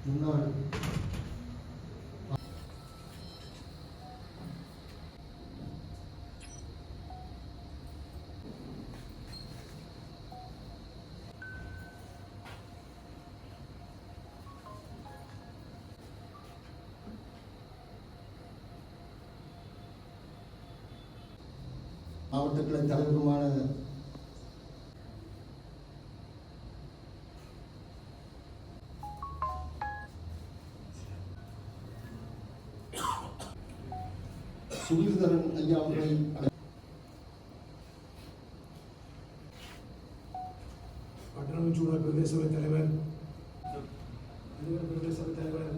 முன்னாள் மாவட்ட கிளை தலைவருமான சுகிர்தரன் ஐயா அவர்களை பட்டணமஞ்சூடா பிரதேச சபை தலைவர் பிரதேச சபை தலைவர்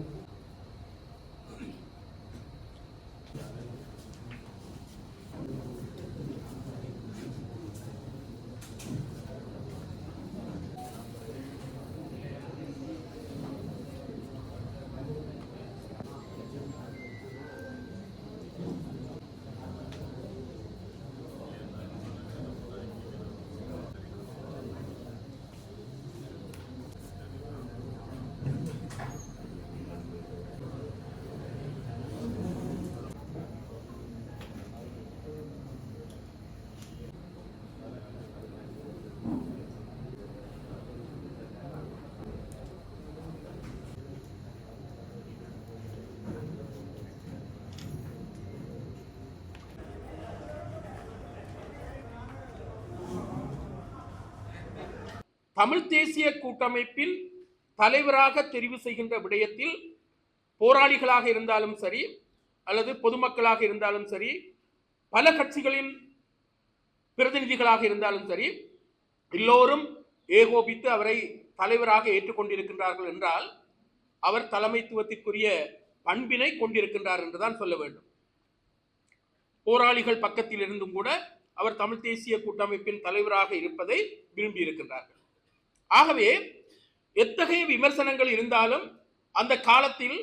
தமிழ் தேசிய கூட்டமைப்பின் தலைவராக தெரிவு செய்கின்ற விடயத்தில் போராளிகளாக இருந்தாலும் சரி அல்லது பொதுமக்களாக இருந்தாலும் சரி, பல கட்சிகளின் பிரதிநிதிகளாக இருந்தாலும் சரி, எல்லோரும் ஏகோபித்து அவரை தலைவராக ஏற்றுக்கொண்டிருக்கின்றார்கள் என்றால் அவர் தலைமைத்துவத்திற்குரிய பண்பினை கொண்டிருக்கின்றார் என்றுதான் சொல்ல வேண்டும். போராளிகள் பக்கத்தில் இருந்தும் கூட அவர் தமிழ் தேசிய கூட்டமைப்பின் தலைவராக இருப்பதை விரும்பி இருக்கின்றார்கள். ஆகவே எத்தகைய விமர்சனங்கள் இருந்தாலும் அந்த காலத்தில்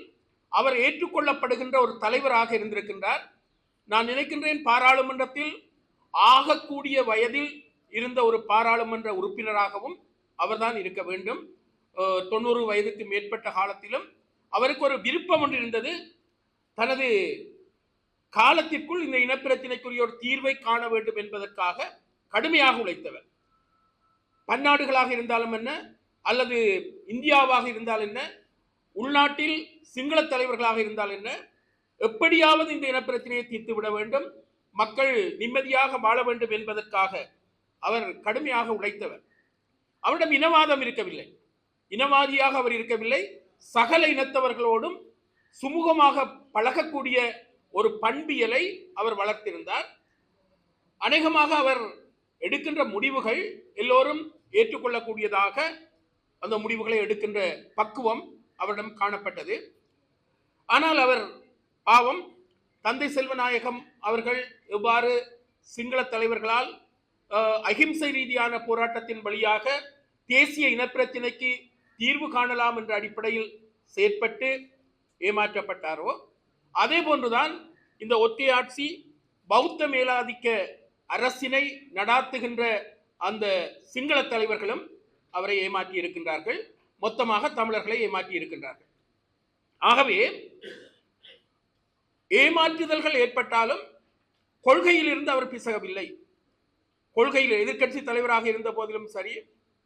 அவர் ஏற்றுக்கொள்ளப்படுகின்ற ஒரு தலைவராக இருந்திருக்கின்றார். நான் நினைக்கின்றேன் பாராளுமன்றத்தில் ஆகக்கூடிய வயதில் இருந்த ஒரு பாராளுமன்ற உறுப்பினராகவும் அவர்தான் இருக்க வேண்டும். 90 வயதுக்கு மேற்பட்ட காலத்திலும் அவருக்கு ஒரு விருப்பம் ஒன்று இருந்தது. தனது காலத்திற்குள் இந்த இனப்பிரச்சினைக்குரிய ஒரு தீர்வை காண வேண்டும் என்பதற்காக கடுமையாக உழைத்தவர். பன்னாடுகளாக இருந்தாலும் என்ன, அல்லது இந்தியாவாக இருந்தால் என்ன, உள்நாட்டில் சிங்கள தலைவர்களாக இருந்தால் என்ன, எப்படியாவது இந்த இனப்பிரச்சனையை தீர்த்து விட வேண்டும், மக்கள் நிம்மதியாக வாழ வேண்டும் என்பதற்காக அவர் கடுமையாக உழைத்தவர். அவரிடம் இனவாதம் இருக்கவில்லை, இனவாதியாக அவர் இருக்கவில்லை. சகல இனத்தவர்களோடும் சுமூகமாக பழகக்கூடிய ஒரு பண்பியலை அவர் வளர்த்திருந்தார். அநேகமாக அவர் எடுக்கின்ற முடிவுகள் எல்லோரும் ஏற்றுக்கொள்ளக்கூடியதாக அந்த முடிவுகளை எடுக்கின்ற பக்குவம் அவரிடம் காணப்பட்டது. ஆனால் அவர் பாவம் தந்தை செல்வநாயகம் அவர்கள் எவ்வாறு சிங்கள தலைவர்களால் அகிம்சை ரீதியான போராட்டத்தின் வழியாக தேசிய இனப்பிரச்சினைக்கு தீர்வு காணலாம் என்ற அடிப்படையில் செயற்பட்டு ஏமாற்றப்பட்டாரோ, அதே போன்றுதான் இந்த ஒற்றையாட்சி பௌத்த மேலாதிக்க அரசினை நடாத்துகின்ற அந்த சிங்கள தலைவர்களும் அவரை ஏமாற்றி இருக்கின்றார்கள். மொத்தமாக தமிழர்களை ஏமாற்றி இருக்கின்றார்கள். ஆகவே ஏமாற்றுதல்கள் ஏற்பட்டாலும் கொள்கையில் இருந்து அவர் பிசகவில்லை. கொள்கையில் எதிர்க்கட்சி தலைவராக இருந்த போதிலும் சரி,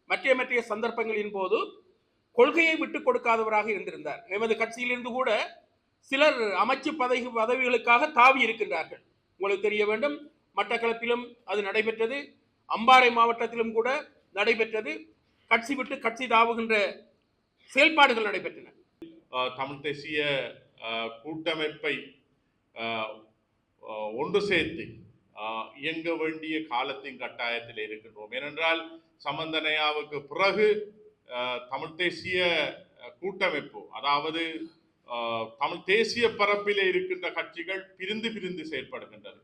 மற்ற சந்தர்ப்பங்களின் போது கொள்கையை விட்டுக் கொடுக்காதவராக இருந்திருந்தார். எமது கட்சியிலிருந்து கூட சிலர் அமைச்சு பதவிகளுக்காக தாவி இருக்கின்றார்கள். உங்களுக்கு தெரிய வேண்டும், மட்டக்களப்பிலும் அது நடைபெற்றது, அம்பாறை மாவட்டத்திலும் கூட நடைபெற்றது. கட்சி விட்டு கட்சி தாவுகின்ற செயல்பாடுகள் நடைபெற்றன. தமிழ் தேசிய கூட்டமைப்பை ஒன்று சேர்த்து இயங்க வேண்டிய காலத்தின் கட்டாயத்தில் இருக்கின்றோம். ஏனென்றால் சம்பந்தனையாவுக்கு பிறகு தமிழ் தேசிய கூட்டமைப்பு, அதாவது தமிழ் தேசிய பரப்பிலே இருக்கின்ற கட்சிகள் பிரிந்து பிரிந்து செயல்படுகின்றது.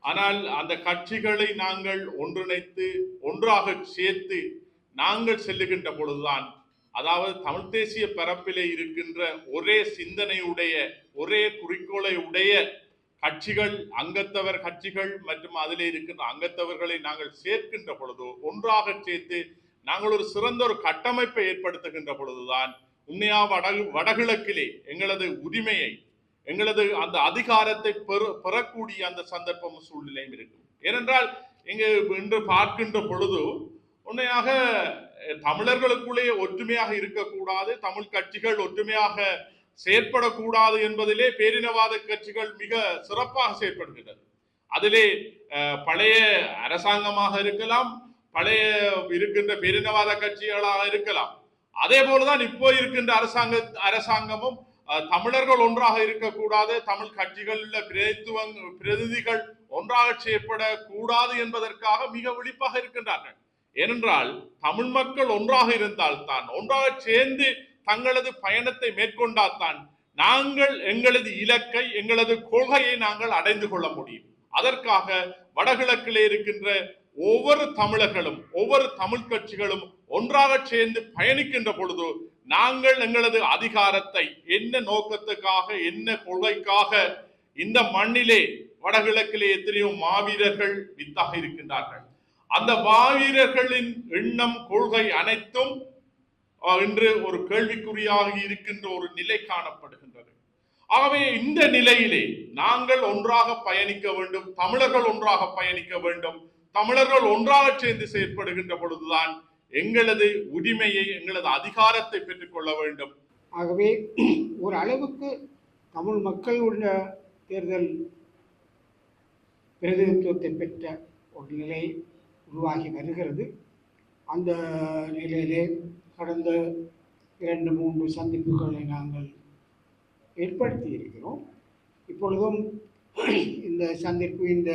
ஆனால் அந்த கட்சிகளை நாங்கள் ஒன்றிணைத்து ஒன்றாக சேர்த்து நாங்கள் செல்லுகின்ற பொழுதுதான், அதாவது தமிழ் தேசிய பரப்பிலே இருக்கின்ற ஒரே சிந்தனையுடைய ஒரே குறிக்கோளை உடைய கட்சிகள், அங்கத்தவர் கட்சிகள் மற்றும் அதிலே இருக்கின்ற அங்கத்தவர்களை நாங்கள் சேர்க்கின்ற பொழுது, ஒன்றாக சேர்த்து நாங்கள் ஒரு சிறந்த ஒரு கட்டமைப்பை ஏற்படுத்துகின்ற பொழுதுதான் உண்மையா வடகிழக்கிலே எங்களது உரிமையை எங்களது அந்த அதிகாரத்தை பெறக்கூடிய அந்த சந்தர்ப்பமும் சூழ்நிலையும் இருக்கும். ஏனென்றால் இங்கு இன்று பார்க்கின்ற பொழுது உண்மையாக தமிழர்களுக்குள்ளே ஒற்றுமையாக இருக்கக்கூடாது, தமிழ் கட்சிகள் ஒற்றுமையாக செயற்படக்கூடாது என்பதிலே பேரினவாத கட்சிகள் மிக சிறப்பாக செயற்படுகின்றது. அதிலே பழைய அரசாங்கமாக இருக்கலாம், பழைய இருக்கின்ற பேரினவாத கட்சிகளாக இருக்கலாம். அதே போலதான் இப்போ இருக்கின்ற அரசாங்கமும் தமிழர்கள் ஒன்றாக இருக்கக்கூடாது, தமிழ் கட்சிகளில் பிரதிநிதிகள் ஒன்றாக செயற்படக்கூடாது என்பதற்காக மிக விழிப்பாக இருக்கின்றார்கள். ஏனென்றால் தமிழ் மக்கள் ஒன்றாக இருந்தால்தான், ஒன்றாக சேர்ந்து தங்களது பயணத்தை மேற்கொண்டால்தான் நாங்கள் எங்களது இலக்கை, எங்களது கொள்கையை நாங்கள் அடைந்து கொள்ள முடியும். அதற்காக வடகிழக்கிலே இருக்கின்ற ஒவ்வொரு தமிழர்களும், ஒவ்வொரு தமிழ் கட்சிகளும் ஒன்றாக சேர்ந்து பயணிக்கின்ற பொழுது நாங்கள் எங்களது அதிகாரத்தை என்ன நோக்கத்துக்காக, என்ன கொள்கைக்காக இந்த மண்ணிலே வடகிழக்கிலே எத்தனையோ மாவீரர்கள் வித்தாக இருக்கின்றார்கள். அந்த மாவீரர்களின் எண்ணம், கொள்கை அனைத்தும் இன்று ஒரு கேள்விக்குறியாக இருக்கின்ற ஒரு நிலை காணப்படுகின்றது. ஆகவே இந்த நிலையிலே நாங்கள் ஒன்றாக பயணிக்க வேண்டும், தமிழர்கள் ஒன்றாக பயணிக்க வேண்டும். தமிழர்கள் ஒன்றாக சேர்ந்து செயற்படுகின்ற பொழுதுதான் எங்களது உரிமையை, எங்களது அதிகாரத்தை பெற்றுக் கொள்ள வேண்டும். ஆகவே ஒரு அளவுக்கு தமிழ் மக்களுடைய தேர்தல் பிரதிநிதித்துவத்தை பெற்ற ஒரு நிலை உருவாகி வருகிறது. அந்த நிலையிலே கடந்த 2-3 சந்திப்புகளை நாங்கள் ஏற்படுத்தி இருக்கிறோம். இப்பொழுதும் இந்த சந்திப்பு இந்த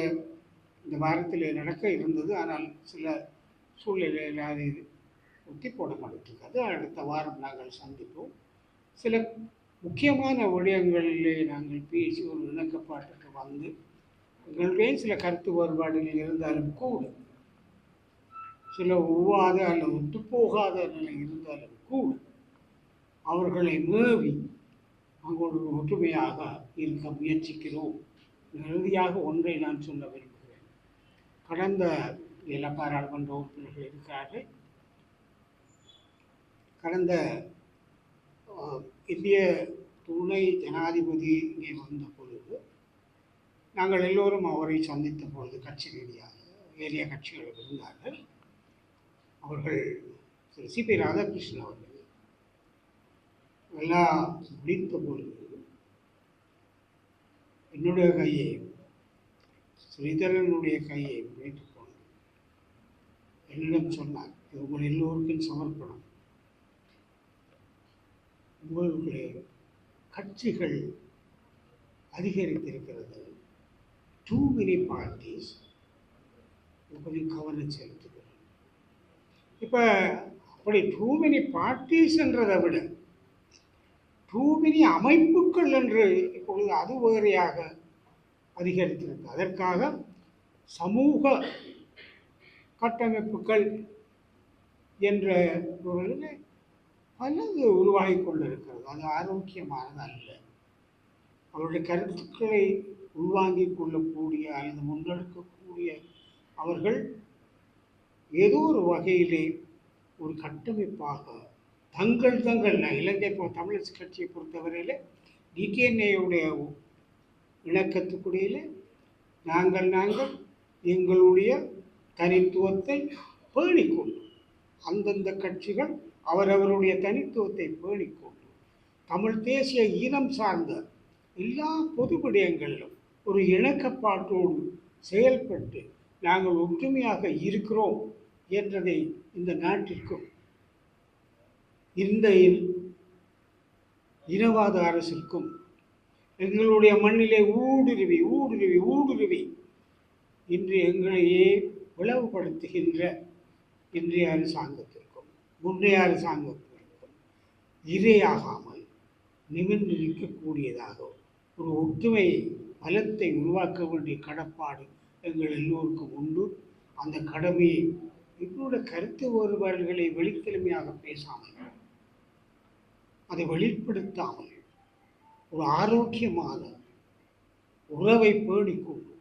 வாரத்தில் நடக்க இருந்தது. ஆனால் சில சூழ்நிலையில் அது ஒத்தி போடப்பட்டிருக்கிறது. அடுத்த வாரம் நாங்கள் சந்திப்போம். சில முக்கியமான விடயங்களிலே நாங்கள் பேசி ஒரு இணக்கப்பாட்டுக்கு வந்து, எங்களுடைய சில கருத்து வேறுபாடுகள் இருந்தாலும் கூட, சில ஒவ்வாத அல்லது ஒத்துப்போகாத நிலை இருந்தாலும் கூட, அவர்களை மேவி அங்கோடு ஒற்றுமையாக இருக்க முயற்சிக்கிறோம். இறுதியாக ஒன்றை நான் சொல்ல விரும்புகிறேன். கடந்த எல்லா பாராளுமன்ற உறுப்பினர்கள் இருக்கிறார்கள். கடந்த இந்திய துணை ஜனாதிபதி இங்கே வந்த பொழுது நாங்கள் எல்லோரும் அவரை சந்தித்த பொழுது கட்சி ரீதியாக ஏரியா கட்சிகள் இருந்தார்கள். அவர்கள் திரு சிபி ராதாகிருஷ்ணன் அவர்கள் எல்லாம் முடித்த பொழுது என்னுடைய கையை, ஸ்ரீதரனுடைய கையை பிடித்துக் கொண்டு என்னிடம் சொன்னார், இது உங்கள் எல்லோருக்கும் சமர்ப்பணம். உங்களுடைய கட்சிகள் அதிகரித்திருக்கிறது, டூ மெனி பார்ட்டிஸ், கொஞ்சம் கவனம் செலுத்துகிறது. இப்போ அப்படி டூ மெனி பார்ட்டிஸ் என்றதை விட டூ மெனி அமைப்புகள் என்று இப்பொழுது அது வேறையாக அதிகரித்திருக்கு. அதற்காக சமூக கட்டமைப்புகள் என்ற ஒரு பலது உருவாகி கொண்டிருக்கிறது. அது ஆரோக்கியமானது அல்ல. அவருடைய கருத்துக்களை உள்வாங்கிக் கொள்ளக்கூடிய அல்லது முன்னெடுக்கக்கூடிய அவர்கள் ஏதோ ஒரு வகையிலே ஒரு கட்டமைப்பாக தங்கள் இலங்கை தமிழரசு கட்சியை பொறுத்தவரையில் டிகேஏவுடைய இணக்கத்துக்குடியில் நாங்கள் எங்களுடைய தனித்துவத்தை பேணிக்கொண்டு, அந்தந்த கட்சிகள் அவரவருடைய தனித்துவத்தை பேணிக்கொண்டு தமிழ் தேசிய ஈனம் சார்ந்த எல்லா பொது விடயங்களிலும் ஒரு இணக்கப்பாட்டோடு செயல்பட்டு நாங்கள் ஒற்றுமையாக இருக்கிறோம் என்றதை இந்த நாட்டிற்கும் இந்த இனவாத அரசிற்கும் எங்களுடைய மண்ணிலே ஊடுருவி இன்று எங்களையே விளவுபடுத்துகின்ற இன்றைய அரசாங்கத்திற்கும் முன்னைய அரசாங்கத்திற்கும் இரையாகாமல் நிமிர்ந்து நிற்கக்கூடியதாக ஒரு ஒற்றுமை பலத்தை உருவாக்க வேண்டிய கடப்பாடு எங்கள் எல்லோருக்கும் உண்டு. அந்த கடமையை எங்களுடைய கருத்து வேறுபாடுகளை வெளித்தன்மையாக பேசாமல், அதை வெளிப்படுத்தாமல், ஒரு ஆரோக்கியமான உறவை பேணிக்கொண்டு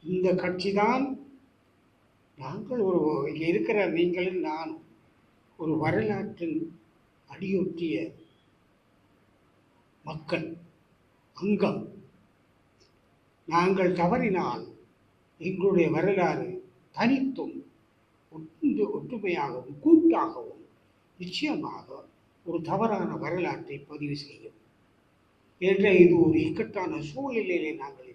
இந்த கட்சி தான் நாங்கள் இங்கே இருக்கிற நீங்களும் நானும் ஒரு வரலாற்றின் அடியொற்றிய மக்கள் அங்கம். நாங்கள் தவறினால் எங்களுடைய வரலாறு தனித்தும் ஒற்றுமையாகவும் கூட்டாகவும் நிச்சயமாக ஒரு தவறான வரலாற்றை பதிவு செய்யும் என்ற இது ஒரு இக்கட்டான சூழ்நிலையிலே நாங்கள்